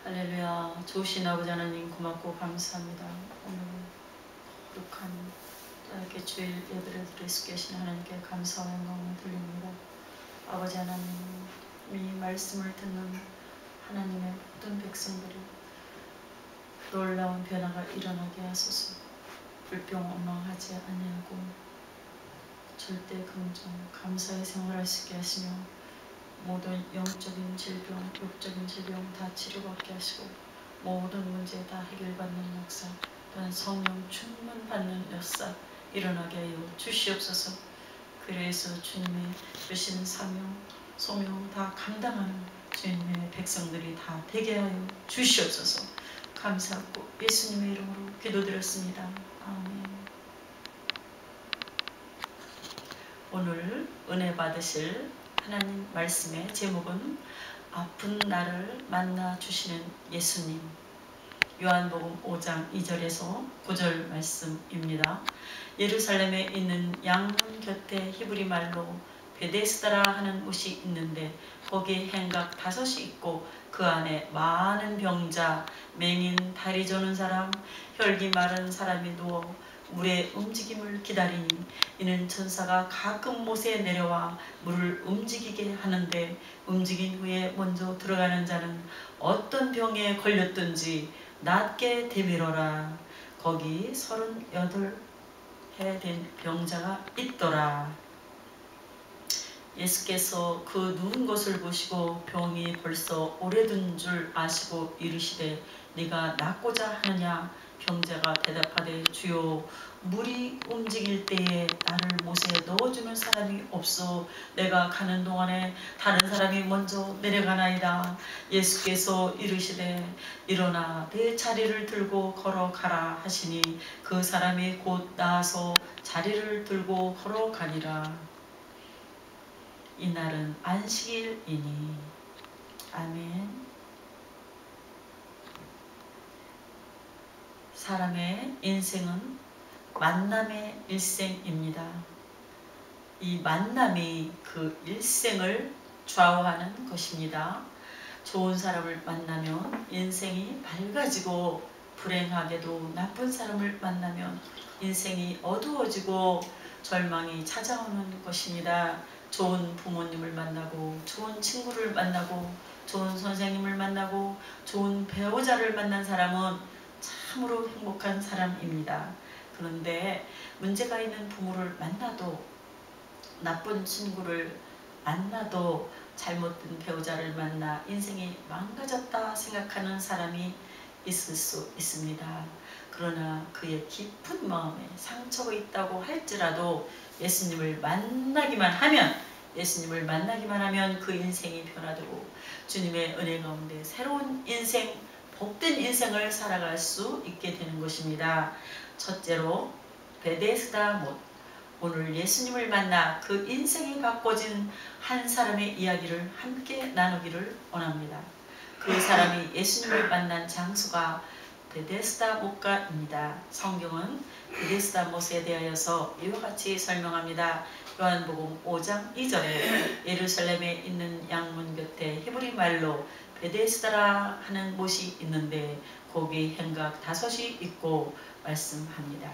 할렐루야. 좋으신 아버지 하나님 고맙고 감사합니다. 오늘 거룩한 이렇게 주일 예배를 드릴 수 계신 하나님께 감사와 영광을 돌립니다. 아버지 하나님이 말씀을 듣는 하나님의 모든 백성들이 놀라운 변화가 일어나게 하소서. 불평원망하지 아니하고 절대 긍정 감사의 생활할 수 있게 하시며 모든 영적인 질병, 육적인 질병 다 치료받게 하시고 모든 문제 다 해결받는 역사, 또한 성령 충만받는 역사 일어나게 하여 주시옵소서. 그래서 주님이 주신 사명, 소명 다 감당하는 주님의 백성들이 다 되게 하여 주시옵소서. 감사하고 예수님의 이름으로 기도드렸습니다. 아멘. 오늘 은혜 받으실 하나님 말씀의 제목은 아픈 나를 만나 주시는 예수님. 요한복음 5장 2절에서 9절 말씀입니다. 예루살렘에 있는 양문 곁에 히브리 말로 베데스다라 하는 곳이 있는데 거기에 행각 5이 있고 그 안에 많은 병자, 맹인, 다리 저는 사람, 혈기 마른 사람이 누워 물의 움직임을 기다리니 이는 천사가 가끔 못에 내려와 물을 움직이게 하는데 움직인 후에 먼저 들어가는 자는 어떤 병에 걸렸든지 낫게 되밀어라. 거기 38해 된 병자가 있더라. 예수께서 그 누운 것을 보시고 병이 벌써 오래된 줄 아시고 이르시되 네가 낫고자 하느냐? 병자가 대답하되 주여 물이 움직일 때에 나를 못에 넣어주는 사람이 없어 내가 가는 동안에 다른 사람이 먼저 내려가나이다. 예수께서 이르시되 일어나 내 자리를 들고 걸어가라 하시니 그 사람이 곧 나아서 자리를 들고 걸어가니라. 이날은 안식일이니. 아멘. 사람의 인생은 만남의 일생입니다. 이 만남이 그 일생을 좌우하는 것입니다. 좋은 사람을 만나면 인생이 밝아지고 불행하게도 나쁜 사람을 만나면 인생이 어두워지고 절망이 찾아오는 것입니다. 좋은 부모님을 만나고 좋은 친구를 만나고 좋은 선생님을 만나고 좋은 배우자를 만난 사람은 참으로 행복한 사람입니다. 그런데 문제가 있는 부모를 만나도 나쁜 친구를 만나도 잘못된 배우자를 만나 인생이 망가졌다 생각하는 사람이 있을 수 있습니다. 그러나 그의 깊은 마음에 상처가 있다고 할지라도 예수님을 만나기만 하면 그 인생이 변화되고 주님의 은혜 가운데 새로운 인생, 복된 인생을 살아갈 수 있게 되는 것입니다. 첫째로 베데스다 못. 오늘 예수님을 만나 그 인생이 바꿔진 한 사람의 이야기를 함께 나누기를 원합니다. 그 사람이 예수님을 만난 장소가 베데스다 못가입니다. 성경은 베데스다 못에 대하여서 이와 같이 설명합니다. 요한복음 5장 2절에 예루살렘에 있는 양문 곁에 히브리 말로 베데스다라 하는 못이 있는데 거기 행각 5이 있고 말씀합니다.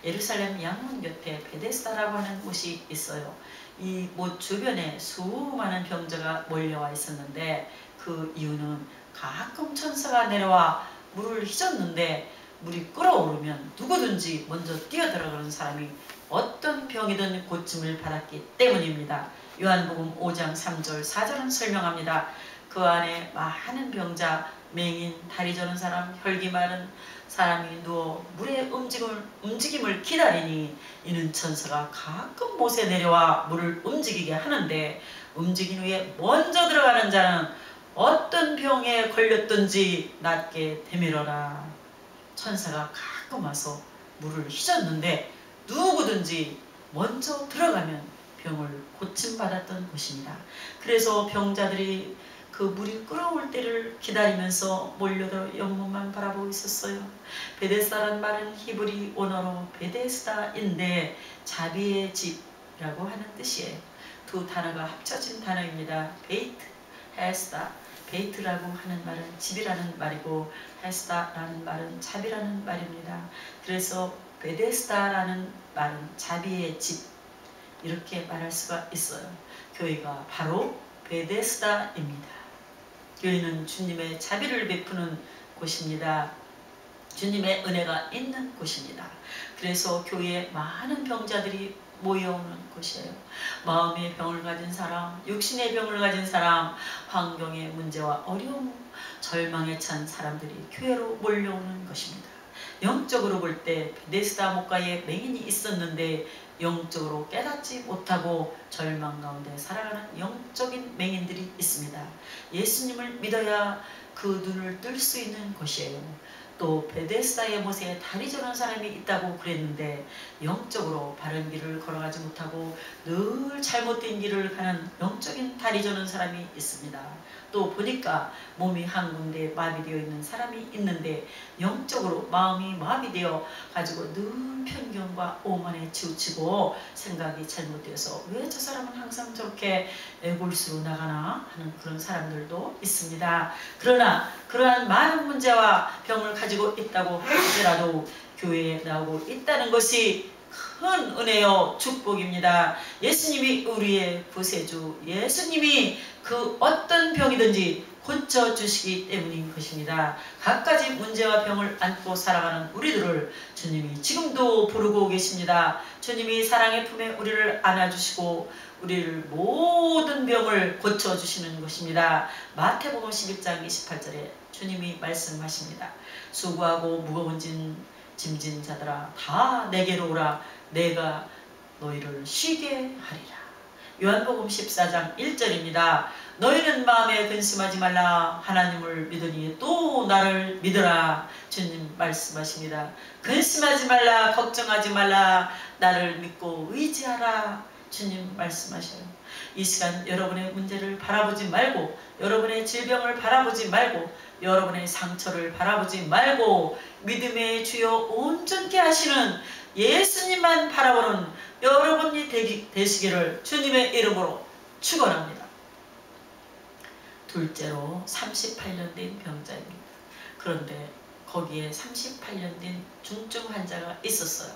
예루살렘 양문 곁에 베데스다라고 하는 못이 있어요. 이 못 주변에 수많은 병자가 몰려와 있었는데 그 이유는 가끔 천사가 내려와 물을 휘젓는데 물이 끓어오르면 누구든지 먼저 뛰어들어가는 사람이 어떤 병이든 고침을 받았기 때문입니다. 요한복음 5장 3절 4절은 설명합니다. 그 안에 많은 병자, 맹인, 다리 저는 사람, 혈기 마른 사람이 누워 물의 움직임을 기다리니 이는 천사가 가끔 못에 내려와 물을 움직이게 하는데 움직인 후에 먼저 들어가는 자는 어떤 병에 걸렸든지 낫게 되밀어라. 천사가 가끔 와서 물을 휘젓는데 누구든지 먼저 들어가면 병을 고침받았던 것입니다. 그래서 병자들이 그 물이 끓어올 때를 기다리면서 몰려들어 영문만 바라보고 있었어요. 베데스다란 말은 히브리 원어로 베데스다인데 자비의 집이라고 하는 뜻이에요. 두 단어가 합쳐진 단어입니다. 베이트, 헤스다. 베이트라고 하는 말은 집이라는 말이고 헤스다라는 말은 자비라는 말입니다. 그래서 베데스다라는 말은 자비의 집, 이렇게 말할 수가 있어요. 교회가 바로 베데스다입니다. 교회는 주님의 자비를 베푸는 곳입니다. 주님의 은혜가 있는 곳입니다. 그래서 교회에 많은 병자들이 모여오는 곳이에요. 마음의 병을 가진 사람, 육신의 병을 가진 사람, 환경의 문제와 어려움, 절망에 찬 사람들이 교회로 몰려오는 것입니다. 영적으로 볼 때 베데스다 목가에 맹인이 있었는데 영적으로 깨닫지 못하고 절망 가운데 살아가는 영적인 맹인들이 있습니다. 예수님을 믿어야 그 눈을 뜰 수 있는 곳이에요. 또 베데스다의 못에 다리 저는 사람이 있다고 그랬는데 영적으로 바른 길을 걸어가지 못하고 늘 잘못된 길을 가는 영적인 다리 저는 사람이 있습니다. 또 보니까 몸이 한 군데 마비되어 있는 사람이 있는데 영적으로 마음이 마비되어 가지고 늘 편견과 오만에 치우치고 생각이 잘못되어서 왜 저 사람은 항상 저렇게 애골수로 나가나 하는 그런 사람들도 있습니다. 그러나 그러한 많은 문제와 병을 가지고 있다고 할지라도 교회에 나오고 있다는 것이 큰 은혜요 축복입니다. 예수님이 우리의 구세주, 예수님이 그 어떤 병이든지 고쳐주시기 때문인 것입니다. 갖가지 문제와 병을 안고 살아가는 우리들을 주님이 지금도 부르고 계십니다. 주님이 사랑의 품에 우리를 안아주시고 우리를 모든 병을 고쳐주시는 것입니다. 마태복음 11장 28절에 주님이 말씀하십니다. 수고하고 무거운 짐진 자들아 다 내게로 오라. 내가 너희를 쉬게 하리라. 요한복음 14장 1절입니다. 너희는 마음에 근심하지 말라. 하나님을 믿으니 또 나를 믿으라. 주님 말씀하십니다. 근심하지 말라. 걱정하지 말라. 나를 믿고 의지하라. 주님 말씀하셔요. 이 시간 여러분의 문제를 바라보지 말고, 여러분의 질병을 바라보지 말고, 여러분의 상처를 바라보지 말고 믿음의 주여 온전케 하시는 예수님만 바라보는 여러분이 되시기를 주님의 이름으로 축원합니다. 둘째로 38년 된 병자입니다. 그런데 거기에 38년 된 중증 환자가 있었어요.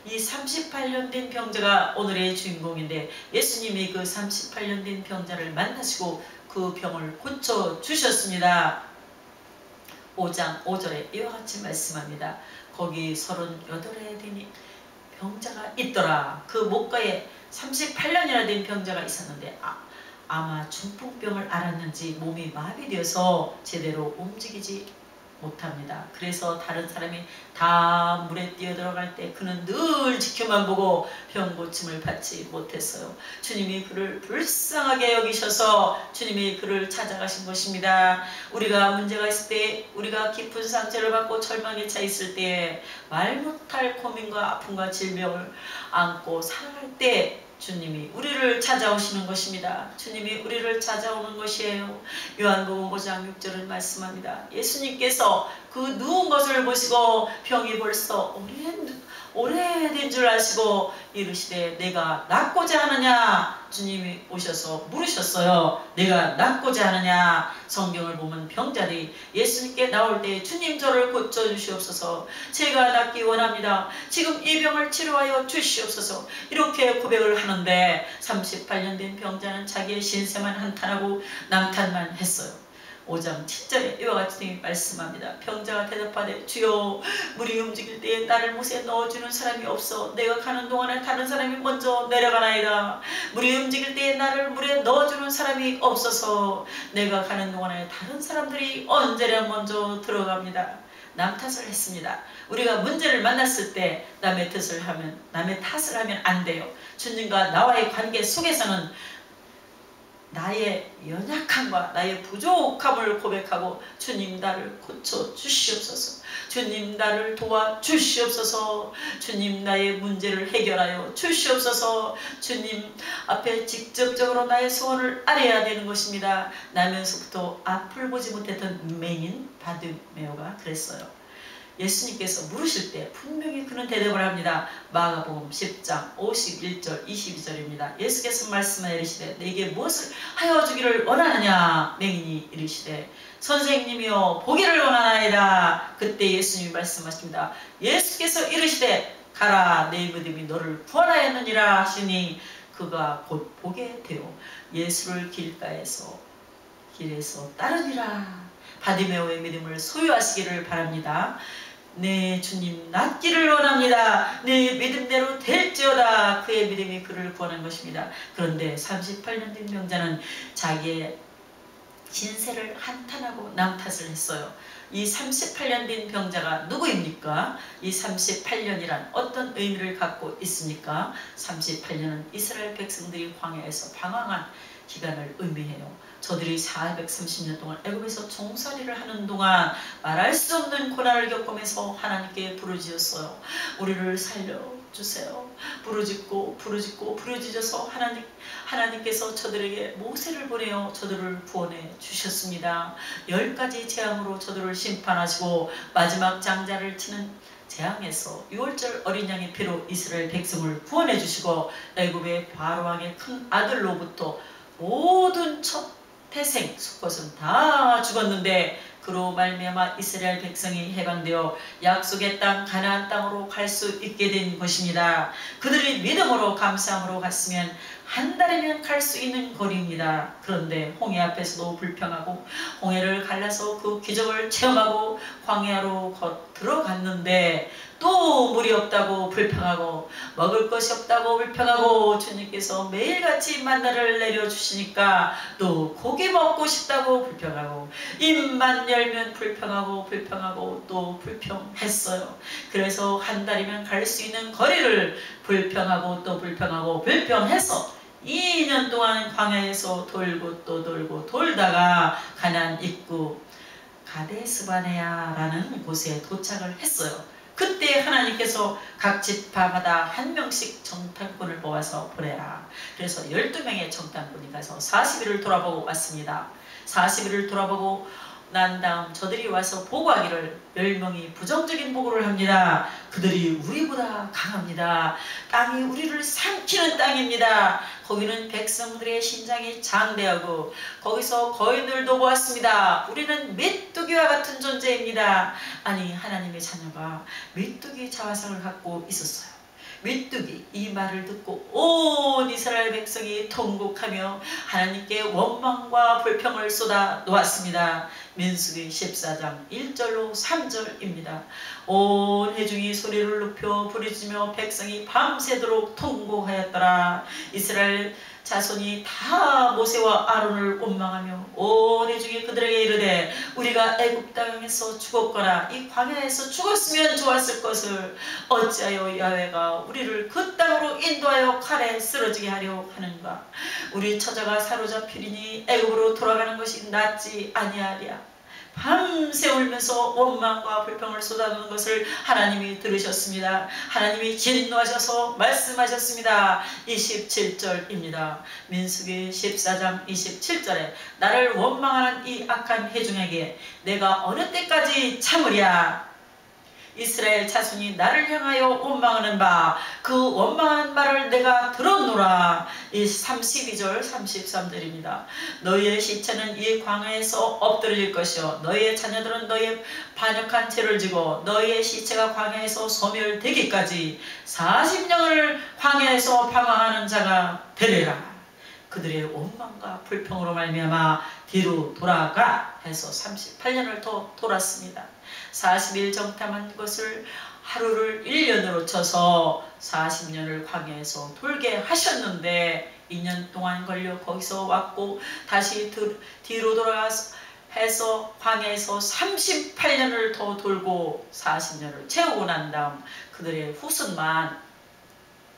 이 38년 된 병자가 오늘의 주인공인데 예수님이 그 38년 된 병자를 만나시고 그 병을 고쳐주셨습니다. 5장 5절에 이와 같이 말씀합니다. 거기 38에 되니 병자가 있더라. 그 목가에 38년이나 된 병자가 있었는데 아마 중풍병을 앓았는지 몸이 마비되어서 제대로 움직이지 못합니다. 그래서 다른 사람이 다 물에 뛰어들어갈 때 그는 늘 지켜만 보고 병 고침을 받지 못했어요. 주님이 그를 불쌍하게 여기셔서 주님이 그를 찾아가신 것입니다. 우리가 문제가 있을 때, 우리가 깊은 상처를 받고 절망에 차 있을 때, 말 못할 고민과 아픔과 질병을 안고 살아갈 때 주님이 우리를 찾아오시는 것입니다. 주님이 우리를 찾아오는 것이에요. 요한복음 5장 6절을 말씀합니다. 예수님께서 그 누운 것을 보시고 병이 벌써 오래된 줄 아시고 이르시되 내가 낫고자 하느냐. 주님이 오셔서 물으셨어요. 내가 낫고자 하느냐. 성경을 보면 병자들이 예수님께 나올 때 주님 저를 고쳐주시옵소서. 제가 낫기 원합니다. 지금 이 병을 치료하여 주시옵소서. 이렇게 고백을 하는데 38년 된 병자는 자기의 신세만 한탄하고 남탄만 했어요. 5장 7절에 이와 같이 말씀합니다. 병자가 대답하되 주여 물이 움직일 때에 나를 못에 넣어주는 사람이 없어 내가 가는 동안에 다른 사람이 먼저 내려가나이다. 물이 움직일 때에 나를 물에 넣어주는 사람이 없어서 내가 가는 동안에 다른 사람들이 언제나 먼저 들어갑니다. 남 탓을 했습니다. 우리가 문제를 만났을 때 남의 탓을 하면 안 돼요. 주님과 나와의 관계 속에서는 나의 연약함과 나의 부족함을 고백하고 주님 나를 고쳐 주시옵소서. 주님 나를 도와 주시옵소서. 주님 나의 문제를 해결하여 주시옵소서. 주님 앞에 직접적으로 나의 소원을 아뢰야 되는 것입니다. 나면서부터 앞을 보지 못했던 맹인 바드메오가 그랬어요. 예수님께서 물으실 때 분명히 그는 대답을 합니다. 마가복음 10장 51절 22절입니다. 예수께서 말씀하여 이르시되 내게 무엇을 하여 주기를 원하느냐. 맹인이 이르시되 선생님이여 보기를 원하나이다. 그때 예수님이 말씀하십니다. 예수께서 이르시되 가라 내 믿음이 너를 구원하였느니라 하시니 그가 곧 보게 되어 예수를 길에서 따르니라. 바디메오의 믿음을 소유하시기를 바랍니다. 네, 주님 낫기를 원합니다. 네, 믿음대로 될지어다. 그의 믿음이 그를 구원한 것입니다. 그런데 38년 된 병자는 자기의 진세를 한탄하고 남탓을 했어요. 이 38년 된 병자가 누구입니까? 이 38년이란 어떤 의미를 갖고 있습니까? 38년은 이스라엘 백성들이 광야에서 방황한 기간을 의미해요. 저들이 430년 동안 애굽에서 종살이를 하는 동안 말할 수 없는 고난을 겪으면서 하나님께 부르짖었어요. 우리를 살려주세요. 부르짖어서 하나님께서 저들에게 모세를 보내어 저들을 구원해 주셨습니다. 10가지 재앙으로 저들을 심판하시고 마지막 장자를 치는 재앙에서 6월절 어린 양의 피로 이스라엘 백성을 구원해 주시고 애굽의 바로왕의 큰 아들로부터 모든 첫 태생 수컷은 다 죽었는데 그로 말미암아 이스라엘 백성이 해방되어 약속의 땅 가나안 땅으로 갈 수 있게 된 것입니다. 그들이 믿음으로 감사함으로 갔으면 한 달이면 갈 수 있는 거리입니다. 그런데 홍해 앞에서도 불평하고 홍해를 갈라서 그 기적을 체험하고 광야로 들어갔는데 또 물이 없다고 불평하고 먹을 것이 없다고 불평하고 주님께서 매일같이 만나를 내려주시니까 또 고기 먹고 싶다고 불평하고 입만 열면 불평하고 또 불평했어요. 그래서 한 달이면 갈 수 있는 거리를 불평하고 또 불평해서 2년 동안 광야에서 돌고 또 돌고 돌다가 가나안 입구 가데스바네아라는 곳에 도착을 했어요. 그때 하나님께서 각 지파마다 한 명씩 정탐꾼을 모아서 보내라. 그래서 12명의 정탐꾼이 가서 40일을 돌아보고 왔습니다. 40일을 돌아보고 난 다음 저들이 와서 보고하기를 10명이 부정적인 보고를 합니다. 그들이 우리보다 강합니다. 땅이 우리를 삼키는 땅입니다. 거기는 백성들의 신장이 장대하고 거기서 거인들도 보았습니다. 우리는 메뚜기와 같은 존재입니다. 아니 하나님의 자녀가 메뚜기 자화상을 갖고 있었어요. 메뚜기 이 말을 듣고 온 이스라엘 백성이 통곡하며 하나님께 원망과 불평을 쏟아 놓았습니다. 민수기 14장 1절로 3절입니다. 온 회중이 소리를 높여 부르짖으며 백성이 밤새도록 통곡하였더라. 이스라엘 자손이 다 모세와 아론을 원망하며 온 회중이 그들에게 이르되 우리가 애굽 땅에서 죽었거나 이 광야에서 죽었으면 좋았을 것을 어찌하여 야훼가 우리를 그 땅으로 인도하여 칼에 쓰러지게 하려 하는가. 우리 처자가 사로잡히리니 애굽으로 돌아가는 것이 낫지 아니하랴. 밤새 울면서 원망과 불평을 쏟아놓는 것을 하나님이 들으셨습니다. 하나님이 진노하셔서 말씀하셨습니다. 27절입니다. 민수기 14장 27절에 나를 원망하는 이 악한 회중에게 내가 어느 때까지 참으랴. 이스라엘 자손이 나를 향하여 원망하는 바 그 원망하는 말을 내가 들었노라. 이 32절 33절입니다. 너희의 시체는 이 광야에서 엎드릴 것이요 너희의 자녀들은 너희의 반역한 죄를 지고 너희의 시체가 광야에서 소멸되기까지 40년을 광야에서 방황하는 자가 되리라. 그들의 원망과 불평으로 말미암아 뒤로 돌아가 해서 38년을 더 돌았습니다. 40일 정탐한 것을 하루를 1년으로 쳐서 40년을 광야에서 돌게 하셨는데 2년 동안 걸려 거기서 왔고 다시 뒤로 돌아가서 해서 광야에서 38년을 더 돌고 40년을 채우고 난 다음 그들의 후손만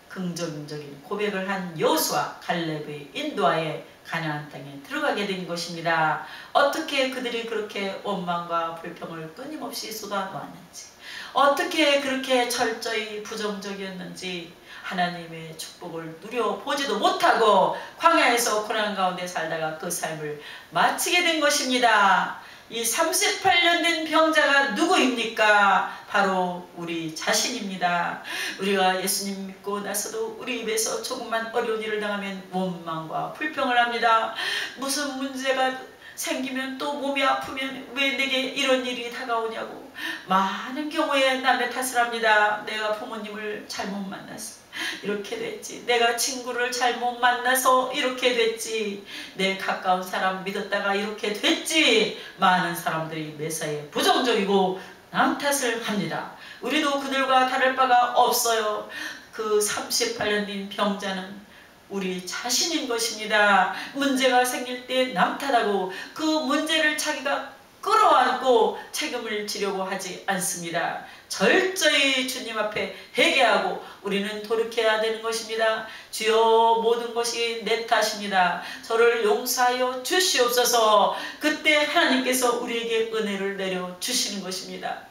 긍정적인 고백을 한 여호수아 갈렙의 인도하에 가나안 땅에 들어가게 된 것입니다. 어떻게 그들이 그렇게 원망과 불평을 끊임없이 쏟아놓았는지, 어떻게 그렇게 철저히 부정적이었는지 하나님의 축복을 누려보지도 못하고 광야에서 고난 가운데 살다가 그 삶을 마치게 된 것입니다. 이 38년 된 병자가 누구입니까? 바로 우리 자신입니다. 우리가 예수님 믿고 나서도 우리 입에서 조금만 어려운 일을 당하면 원망과 불평을 합니다. 무슨 문제가 생기면 또 몸이 아프면 왜 내게 이런 일이 다가오냐고 많은 경우에 남의 탓을 합니다. 내가 부모님을 잘못 만났어. 이렇게 됐지. 내가 친구를 잘못 만나서 이렇게 됐지. 내 가까운 사람 믿었다가 이렇게 됐지. 많은 사람들이 매사에 부정적이고 남 탓을 합니다. 우리도 그들과 다를 바가 없어요. 그 38년 된 병자는 우리 자신인 것입니다. 문제가 생길 때 남 탓하고 그 문제를 자기가 끌어안고 책임을 지려고 하지 않습니다. 철저히 주님 앞에 회개하고 우리는 돌이켜야 되는 것입니다. 주여 모든 것이 내 탓입니다. 저를 용서하여 주시옵소서. 그때 하나님께서 우리에게 은혜를 내려 주시는 것입니다.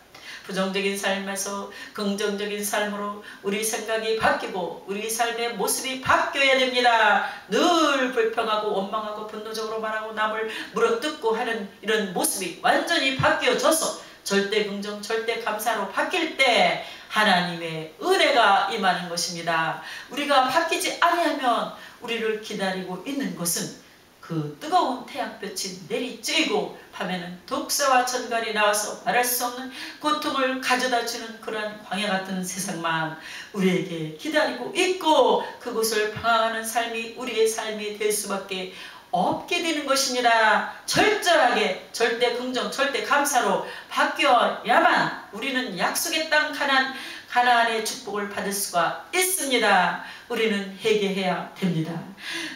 부정적인 삶에서 긍정적인 삶으로 우리 생각이 바뀌고 우리 삶의 모습이 바뀌어야 됩니다. 늘 불평하고 원망하고 분노적으로 말하고 남을 물어뜯고 하는 이런 모습이 완전히 바뀌어져서 절대 긍정 절대 감사로 바뀔 때 하나님의 은혜가 임하는 것입니다. 우리가 바뀌지 아니하면 우리를 기다리고 있는 것은 그 뜨거운 태양볕이 내리쬐고 밤에는 독사와 천갈이 나와서 말할 수 없는 고통을 가져다주는 그러한 광야 같은 세상만 우리에게 기다리고 있고 그곳을 방황하는 삶이 우리의 삶이 될 수밖에 없게 되는 것입니다. 철저하게 절대 긍정 절대 감사로 바뀌어야만 우리는 약속의 땅 가나안의 축복을 받을 수가 있습니다. 우리는 회개해야 됩니다.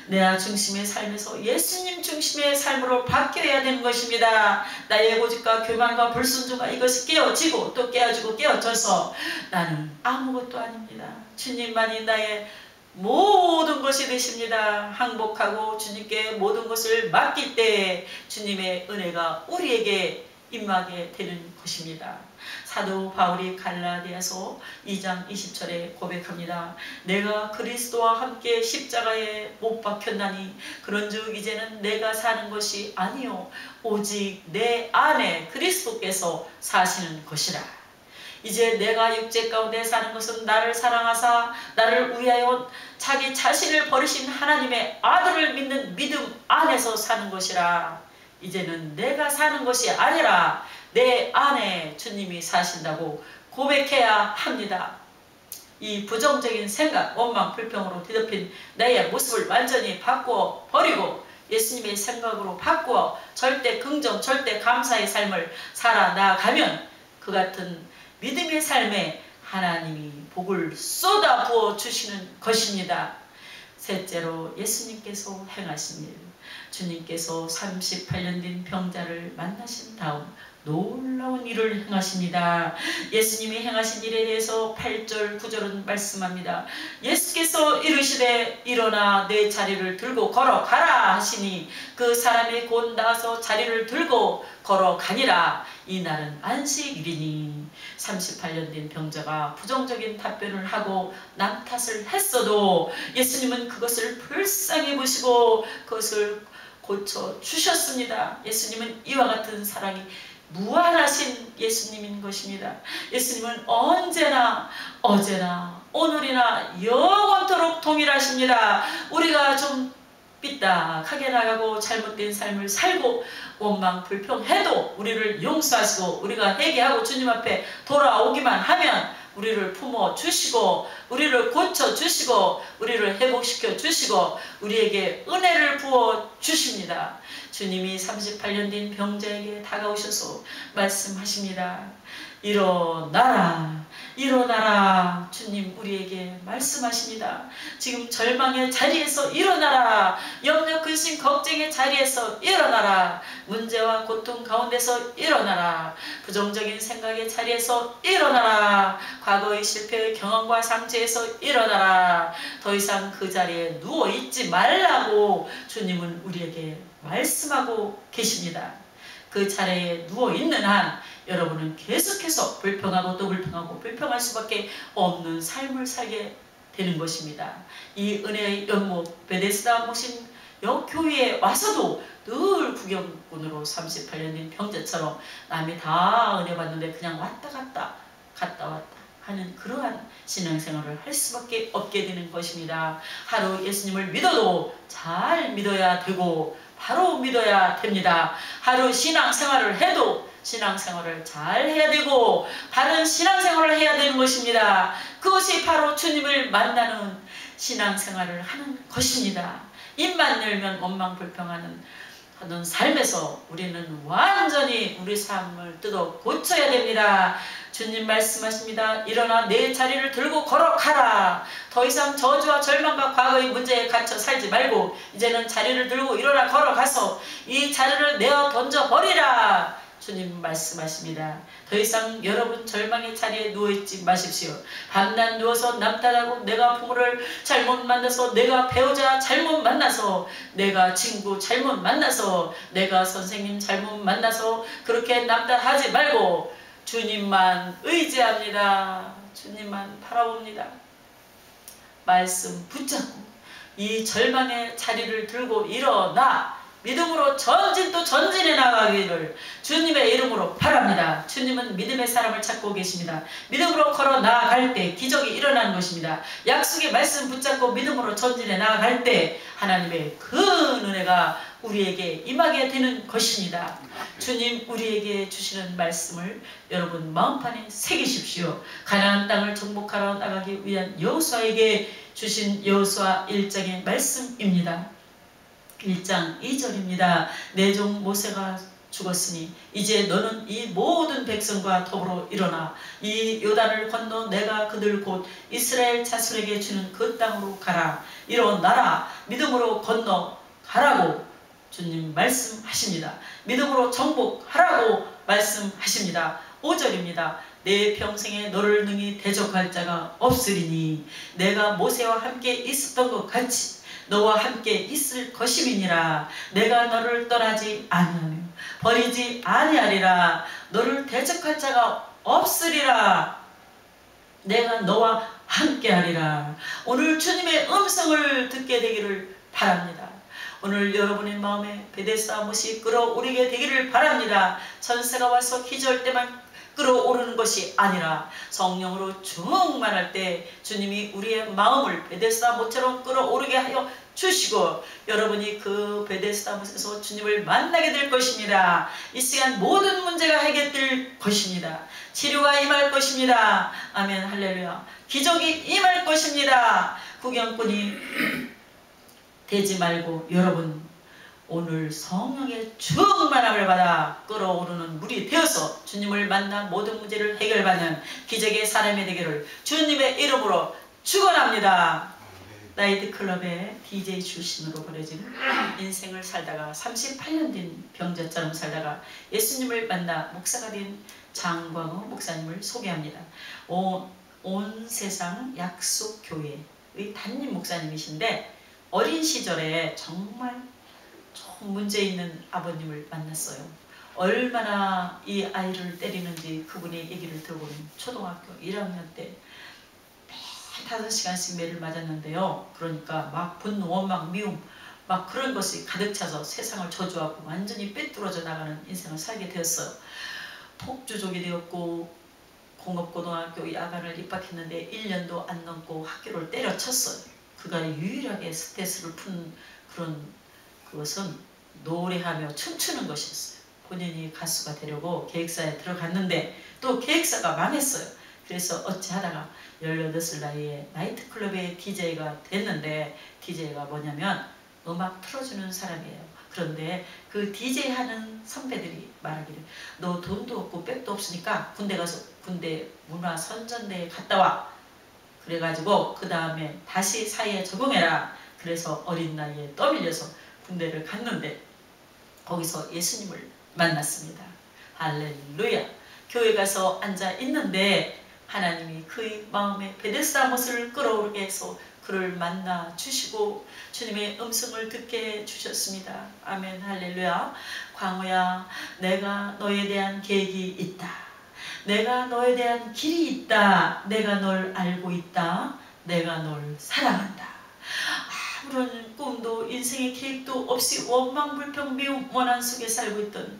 내 중심의 삶에서 예수님 중심의 삶으로 바뀌어야 되는 것입니다. 나의 고집과 교만과 불순종과 이것이 깨어지고 또 깨어지고 깨어져서 나는 아무것도 아닙니다. 주님만이 나의 모든 것이 되십니다. 항복하고 주님께 모든 것을 맡길 때 주님의 은혜가 우리에게 임하게 되는 것입니다. 사도 바울이 갈라디아서 2장 20절에 고백합니다. 내가 그리스도와 함께 십자가에 못 박혔나니 그런즉 이제는 내가 사는 것이 아니요 오직 내 안에 그리스도께서 사시는 것이라. 이제 내가 육체 가운데 사는 것은 나를 사랑하사 나를 위하여 자기 자신을 버리신 하나님의 아들을 믿는 믿음 안에서 사는 것이라. 이제는 내가 사는 것이 아니라 내 안에 주님이 사신다고 고백해야 합니다. 이 부정적인 생각, 원망, 불평으로 뒤덮인 나의 모습을 완전히 바꾸어 버리고 예수님의 생각으로 바꾸어 절대 긍정, 절대 감사의 삶을 살아나가면 그 같은 믿음의 삶에 하나님이 복을 쏟아 부어 주시는 것입니다. 셋째로 예수님께서 행하신 일, 주님께서 38년 된 병자를 만나신 다음 놀라운 일을 행하십니다. 예수님이 행하신 일에 대해서 8절 9절은 말씀합니다. 예수께서 이르시되 일어나 내 자리를 들고 걸어가라 하시니 그 사람이 곧 나와서 자리를 들고 걸어가니라. 이날은 안식일이니 38년 된 병자가 부정적인 답변을 하고 남 탓을 했어도 예수님은 그것을 불쌍히 보시고 그것을 고쳐주셨습니다. 예수님은 이와 같은 사랑이 무한하신 예수님인 것입니다. 예수님은 언제나 어제나 오늘이나 영원토록 동일하십니다. 우리가 좀 삐딱하게 나가고 잘못된 삶을 살고 원망 불평해도 우리를 용서하시고 우리가 회개하고 주님 앞에 돌아오기만 하면 우리를 품어주시고 우리를 고쳐주시고 우리를 회복시켜 주시고 우리에게 은혜를 부어주십니다. 주님이 38년 된 병자에게 다가오셔서 말씀하십니다. 일어나라 일어나라. 주님 우리에게 말씀하십니다. 지금 절망의 자리에서 일어나라. 염려 근심 걱정의 자리에서 일어나라. 문제와 고통 가운데서 일어나라. 부정적인 생각의 자리에서 일어나라. 과거의 실패의 경험과 상처에서 일어나라. 더 이상 그 자리에 누워있지 말라고 주님은 우리에게 말씀하고 계십니다. 그 자리에 누워있는 한 여러분은 계속해서 불평하고 또 불평하고 불평할 수밖에 없는 삶을 살게 되는 것입니다. 이 은혜의 연못 베데스다 모신 교회에 와서도 늘 구경꾼으로 38년 된 병자처럼 남이 다 은혜 받는데 그냥 왔다 갔다 하는 그러한 신앙생활을 할 수밖에 없게 되는 것입니다. 하루 예수님을 믿어도 잘 믿어야 되고 바로 믿어야 됩니다. 하루 신앙생활을 해도 신앙생활을 잘 해야 되고 바른 신앙생활을 해야 되는 것입니다. 그것이 바로 주님을 만나는 신앙생활을 하는 것입니다. 입만 열면 원망불평하는 삶에서 우리는 완전히 우리 삶을 뜯어 고쳐야 됩니다. 주님 말씀하십니다. 일어나 내 자리를 들고 걸어가라. 더 이상 저주와 절망과 과거의 문제에 갇혀 살지 말고 이제는 자리를 들고 일어나 걸어가서 이 자리를 내어 던져버리라. 주님 말씀하십니다. 더 이상 여러분 절망의 자리에 누워있지 마십시오. 밤낮 누워서 남 탓하고 내가 부모를 잘못 만나서 내가 배우자 잘못 만나서 내가 친구 잘못 만나서 내가 선생님 잘못 만나서 그렇게 남 탓하지 말고 주님만 의지합니다. 주님만 바라봅니다. 말씀 붙잡고 이 절망의 자리를 들고 일어나 믿음으로 전진 또 전진해 나가기를 주님의 이름으로 바랍니다. 주님은 믿음의 사람을 찾고 계십니다. 믿음으로 걸어 나아갈 때 기적이 일어나는 것입니다. 약속의 말씀 붙잡고 믿음으로 전진해 나아갈 때 하나님의 큰 은혜가 우리에게 임하게 되는 것입니다. 주님 우리에게 주시는 말씀을 여러분 마음판에 새기십시오. 가나안 땅을 정복하러 나가기 위한 여호수아에게 주신 여호수아 1장의 말씀입니다. 1장 2절입니다. 내 종 모세가 죽었으니 이제 너는 이 모든 백성과 더불어 일어나 이 요단을 건너 내가 그들 곧 이스라엘 자손에게 주는 그 땅으로 가라. 일어나라. 믿음으로 건너 가라고 주님 말씀하십니다. 믿음으로 정복하라고 말씀하십니다. 5절입니다. 내 평생에 너를 능히 대적할 자가 없으리니 내가 모세와 함께 있었던 것 같이 너와 함께 있을 것임이니라. 내가 너를 떠나지 아니하며 버리지 아니하리라. 너를 대적할 자가 없으리라. 내가 너와 함께하리라. 오늘 주님의 음성을 듣게 되기를 바랍니다. 오늘 여러분의 마음에 베데스다 못이 끌어오르게 되기를 바랍니다. 천사가 와서 기절 때만 끌어오르는 것이 아니라 성령으로 충만할 때 주님이 우리의 마음을 베데스다 못처럼 끌어오르게 하여 주시고 여러분이 그 베데스다 못에서 주님을 만나게 될 것입니다. 이 시간 모든 문제가 해결될 것입니다. 치료가 임할 것입니다. 아멘 할렐루야. 기적이 임할 것입니다. 구경꾼이 되지 말고 여러분 오늘 성령의 충만함을 받아 끌어오르는 물이 되어서 주님을 만나 모든 문제를 해결받는 기적의 사람이 되기를 주님의 이름으로 축원합니다. 나이트클럽의 DJ 출신으로 버려진 인생을 살다가 38년 된 병자처럼 살다가 예수님을 만나 목사가 된 장광호 목사님을 소개합니다. 온 세상 약속교회의 담임 목사님이신데 어린 시절에 정말 문제 있는 아버님을 만났어요. 얼마나 이 아이를 때리는지 그분의 얘기를 들어보면 초등학교 1학년 때 매일 5시간씩 매를 맞았는데요. 그러니까 막 분노, 원망, 미움 막 그런 것이 가득 차서 세상을 저주하고 완전히 빼뚫어져 나가는 인생을 살게 되었어요. 폭주족이 되었고 공업고등학교 야간을 입학했는데 1년도 안 넘고 학교를 때려쳤어요. 그가 유일하게 스트레스를 푼 그것은 노래하며 춤추는 것이었어요. 본인이 가수가 되려고 계획사에 들어갔는데 또 계획사가 망했어요. 그래서 어찌하다가 18살 나이에 나이트클럽의 DJ가 됐는데 DJ가 뭐냐면 음악 틀어주는 사람이에요. 그런데 그 DJ 하는 선배들이 말하기를 너 돈도 없고 백도 없으니까 군대 가서 군대 문화선전대에 갔다 와. 그래가지고 그 다음에 다시 사회에 적응해라. 그래서 어린 나이에 떠밀려서 군대를 갔는데 거기서 예수님을 만났습니다. 할렐루야. 교회 가서 앉아 있는데 하나님이 그의 마음에 베데스다 못을 끌어오르게 해서 그를 만나 주시고 주님의 음성을 듣게 해주셨습니다. 아멘 할렐루야. 광호야 내가 너에 대한 계획이 있다. 내가 너에 대한 길이 있다. 내가 널 알고 있다. 내가 널 사랑한다. 아무런 꿈도 인생의 계획도 없이 원망불평 미움 원한 속에 살고 있던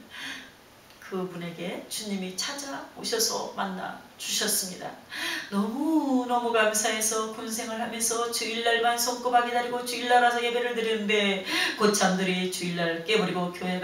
그분에게 주님이 찾아오셔서 만나 주셨습니다. 너무너무 감사해서 군생을 하면서 주일날만 손꼽아 기다리고 주일날 와서 예배를 드리는데 고참들이 주일날 깨버리고 교회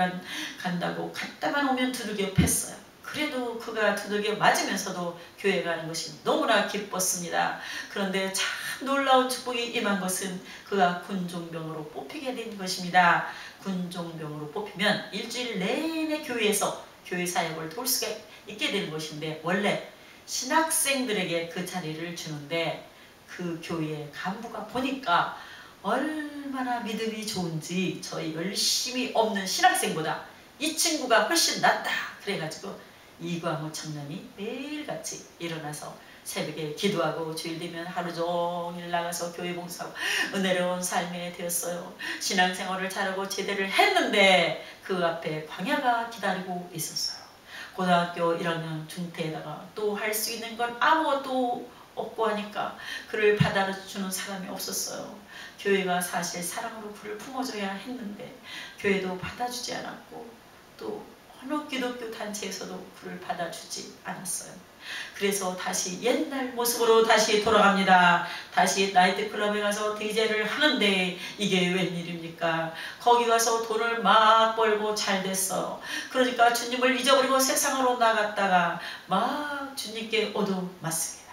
간다고 갔다만 오면 두들겨 팼어요. 그래도 그가 두들겨 맞으면서도 교회 가는 것이 너무나 기뻤습니다. 그런데 참 놀라운 축복이 임한 것은 그가 군종병으로 뽑히게 된 것입니다. 군종병으로 뽑히면 일주일 내내 교회에서 교회 사역을 도울 수가 있게 되는 것인데, 원래 신학생들에게 그 자리를 주는데 그 교회의 간부가 보니까 얼마나 믿음이 좋은지 저희 열심히 없는 신학생보다 이 친구가 훨씬 낫다 그래가지고 이광호 청년이 매일같이 일어나서 새벽에 기도하고 주일 되면 하루 종일 나가서 교회 봉사하고 은혜로운 삶이 되었어요. 신앙생활을 잘하고 제대를 했는데 그 앞에 광야가 기다리고 있었어요. 고등학교 1학년 중퇴에다가 또 할 수 있는 건 아무것도 없고 하니까 그를 받아주는 사람이 없었어요. 교회가 사실 사랑으로 그를 품어줘야 했는데 교회도 받아주지 않았고 또 어느 기독교 단체에서도 그를 받아주지 않았어요. 그래서 다시 옛날 모습으로 다시 돌아갑니다. 다시 나이트클럽에 가서 DJ를 하는데 이게 웬일입니까? 거기 가서 돈을 막 벌고 잘 됐어. 그러니까 주님을 잊어버리고 세상으로 나갔다가 막 주님께 얻어맞습니다.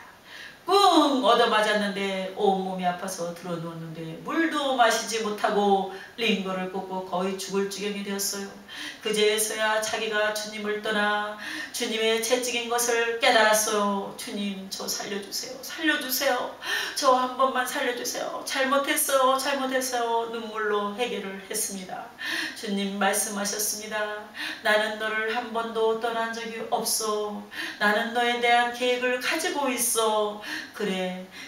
꿍 얻어맞았는데 온몸이 아파서 들어누웠는데 물도 마시지 못하고 링거를 꽂고 거의 죽을 지경이 되었어요. 그제서야 자기가 주님을 떠나 주님의 채찍인 것을 깨달았어요. 주님, 저 살려주세요. 살려주세요. 저 한 번만 살려주세요. 잘못했어요. 잘못했어요. 눈물로 해결을 했습니다. 주님 말씀하셨습니다. 나는 너를 한 번도 떠난 적이 없어. 나는 너에 대한 계획을 가지고 있어.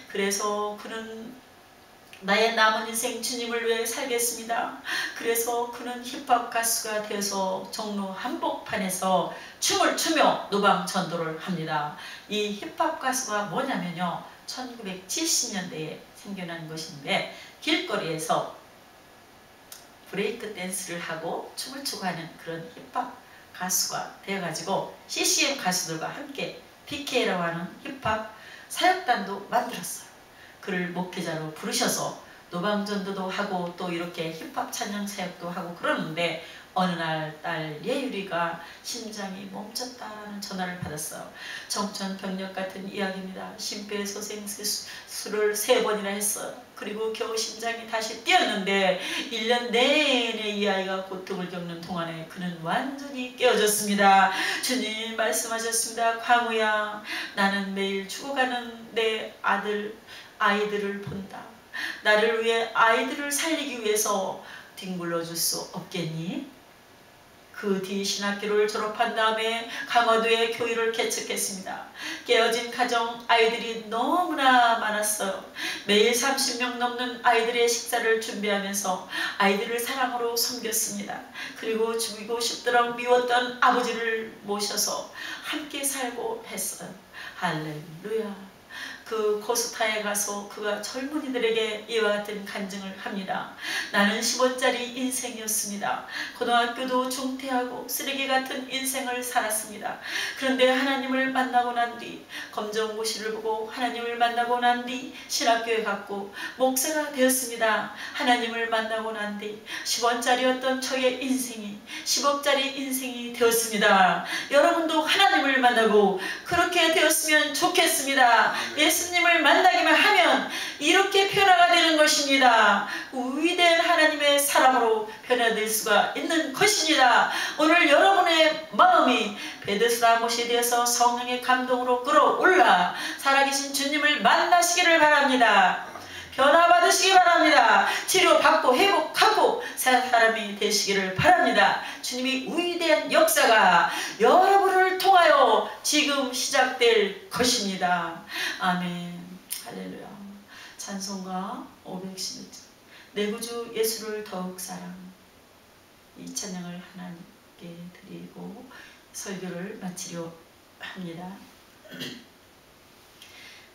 그래서 그는 나의 남은 인생 주님을 위해 살겠습니다. 그래서 그는 힙합 가수가 되어서 종로 한복판에서 춤을 추며 노방 전도를 합니다. 이 힙합 가수가 뭐냐면요, 1970년대에 생겨난 것인데 길거리에서 브레이크 댄스를 하고 춤을 추고 하는 그런 힙합 가수가 되어가지고 CCM 가수들과 함께 PK라고 하는 힙합 사역단도 만들었어요. 그를 목회자로 부르셔서 노방전도도 하고 또 이렇게 힙합 찬양 사역도 하고 그러는데 어느 날 딸 예유리가 심장이 멈췄다는 전화를 받았어요. 정천벽력 같은 이야기입니다. 심폐소생술을 3번이나 했어요. 그리고 겨우 심장이 다시 뛰었는데 1년 내내 이 아이가 고통을 겪는 동안에 그는 완전히 깨어졌습니다. 주님 말씀하셨습니다. 광우야, 나는 매일 죽어가는 내 아이들을 본다. 나를 위해 아이들을 살리기 위해서 뒹굴러 줄 수 없겠니? 그 뒤 신학교를 졸업한 다음에 강화도에 교회를 개척했습니다. 깨어진 가정 아이들이 너무나 많았어요. 매일 30명 넘는 아이들의 식사를 준비하면서 아이들을 사랑으로 섬겼습니다. 그리고 죽이고 싶도록 미웠던 아버지를 모셔서 함께 살고 했어요. 할렐루야. 그 코스타에 가서 그가 젊은이들에게 이와 같은 간증을 합니다. 나는 10원짜리 인생이었습니다. 고등학교도 중퇴하고 쓰레기 같은 인생을 살았습니다. 그런데 하나님을 만나고 난 뒤 검정고시를 보고 하나님을 만나고 난 뒤 신학교에 갔고 목사가 되었습니다. 하나님을 만나고 난 뒤 10원짜리였던 저의 인생이 10억짜리 인생이 되었습니다. 여러분도 하나님을 만나고 그렇게 되었으면 좋겠습니다. 예수님을 만나기만 하면 이렇게 변화가 되는 것입니다. 위대한 하나님의 사람으로 변화될 수가 있는 것입니다. 오늘 여러분의 마음이 베데스다 못이 되어서 성령의 감동으로 끌어올라 살아계신 주님을 만나시기를 바랍니다. 변화받으시기 바랍니다. 치료받고 회복하고 사람이 되시기를 바랍니다. 주님이 위대한 역사가 여러분을 통하여 지금 시작될 것입니다. 아멘. 할렐루야. 찬송가 511장 내 구주 예수를 더욱 사랑. 이 찬양을 하나님께 드리고 설교를 마치려 합니다.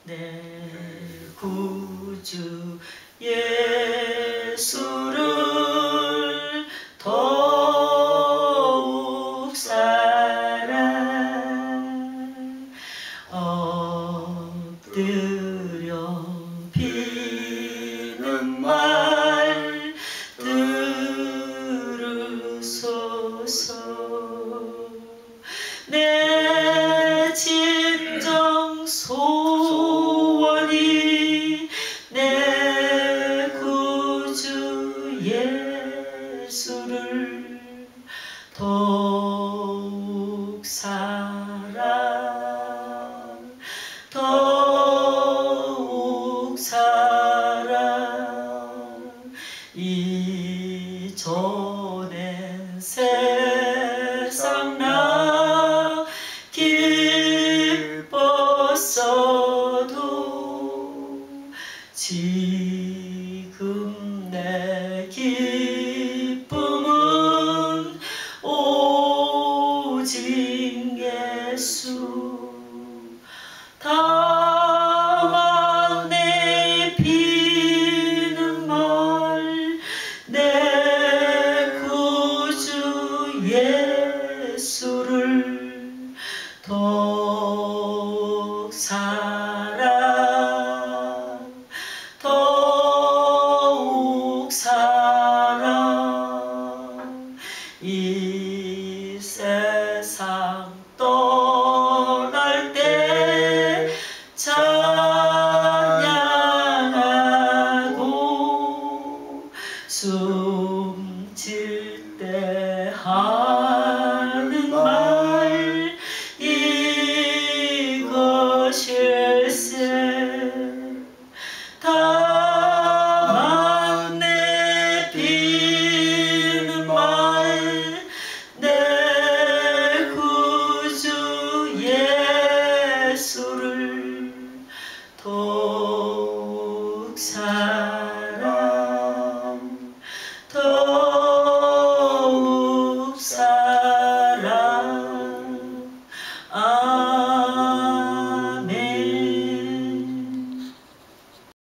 내 구주 예수를 더욱 사랑 엎드려 비는 말 들으소서 내 진정 소원이 내 구주 예수를 더